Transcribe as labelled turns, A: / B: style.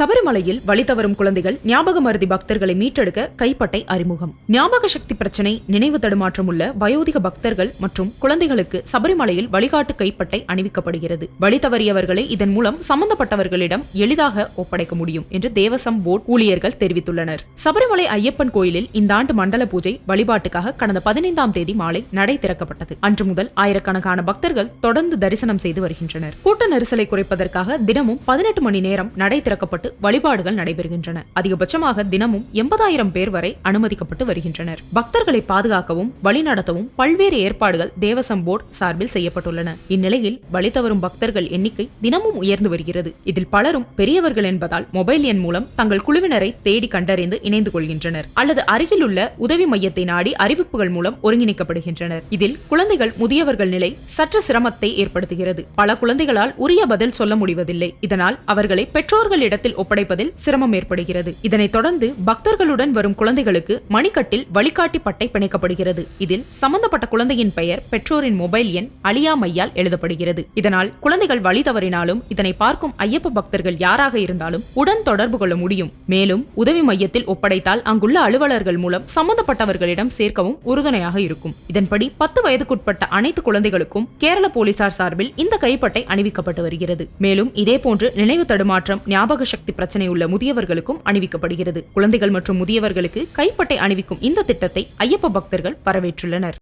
A: சபரிமலையில் வழி தவறும் குழந்தைகள் ஞாபக மருதி பக்தர்களை மீட்டெடுக்க கைப்பட்டை அறிமுகம். ஞாபக சக்தி பிரச்சனை, நினைவு தடுமாற்றம் உள்ள வயோதிக பக்தர்கள் மற்றும் குழந்தைகளுக்கு சபரிமலையில் வழிகாட்டு கைப்பட்டை அணிவிக்கப்படுகிறது. வழி தவறியவர்களை இதன் மூலம் சம்பந்தப்பட்டவர்களிடம் எளிதாக ஒப்படைக்க முடியும் என்று தேவசம் போர்டு ஊழியர்கள் தெரிவித்துள்ளனர். சபரிமலை ஐயப்பன் கோயிலில் இந்த ஆண்டு மண்டல பூஜை வழிபாட்டுக்காக கடந்த 15ஆம் தேதி மாலை நடை திறக்கப்பட்டது. அன்று முதல் ஆயிரக்கணக்கான பக்தர்கள் தொடர்ந்து தரிசனம் செய்து வருகின்றனர். கூட்ட நெரிசலை குறைப்பதற்காக தினமும் 18 மணி நேரம் நடை திறக்கப்பட்டு வழிபாடுகள் நடைபெறுகின்றன. அதிகபட்சமாக தினமும் 80,000 பேர் வரை அனுமதிக்கப்பட்டு வருகின்றனர். பக்தர்களை பாதுகாக்கவும் வழிநடத்தவும் பல்வேறு ஏற்பாடுகள் தேவசம் போர்டு சார்பில் செய்யப்பட்டுள்ளன. இந்நிலையில் வழி தவறும் பக்தர்கள் எண்ணிக்கை தினமும் உயர்ந்து வருகிறது. இதில் பலரும் பெரியவர்கள் என்பதால் மொபைல் எண் மூலம் தங்கள் குழுவினரை தேடி கண்டறிந்து இணைந்து கொள்கின்றனர் அல்லது அருகில் உள்ள உதவி மையத்தை நாடி அறிவிப்புகள் மூலம் ஒருங்கிணைக்கப்படுகின்றனர். இதில் குழந்தைகள் முதியவர்கள் நிலை சற்று சிரமத்தை ஏற்படுத்துகிறது. பல குழந்தைகளால் உரிய பதில் சொல்ல முடிவதில்லை. இதனால் அவர்களை பெற்றோர்களிடத்தில் ஒப்படைப்பதில் சிரமம் ஏற்படுகிறது. இதனைத் தொடர்ந்து பக்தர்களுடன் வரும் குழந்தைகளுக்கு மணிக்கட்டில் வழிகாட்டி பட்டை பிணைக்கப்படுகிறது. இதில் சம்பந்தப்பட்ட குழந்தையின் பெயர், பெற்றோரின் மொபைல் எண் அழியா மையால் எழுதப்படுகிறது. இதனால் குழந்தைகள் வழி தவறினாலும் இதனை பார்க்கும் ஐயப்ப பக்தர்கள் யாராக இருந்தாலும் உடன் தொடர்பு கொள்ள முடியும். மேலும் உதவி மையத்தில் ஒப்படைத்தால் அங்குள்ள அலுவலர்கள் மூலம் சம்பந்தப்பட்டவர்களிடம் சேர்க்கவும் உறுதுணையாக இருக்கும். இதன்படி 10 வயதுக்குட்பட்ட அனைத்து குழந்தைகளுக்கும் கேரள போலீசார் சார்பில் இந்த கைப்பட்டை அணிவிக்கப்பட்டு வருகிறது. மேலும் இதேபோன்று நினைவு தடுமாற்றம், ஞாபக சக்தி பிரச்சனை உள்ள முதியவர்களுக்கும் அணிவிக்கப்படுகிறது. குழந்தைகள் மற்றும் முதியவர்களுக்கு கைப்பட்டை அணிவிக்கும் இந்த திட்டத்தை ஐயப்ப பக்தர்கள் வரவேற்றுள்ளனர்.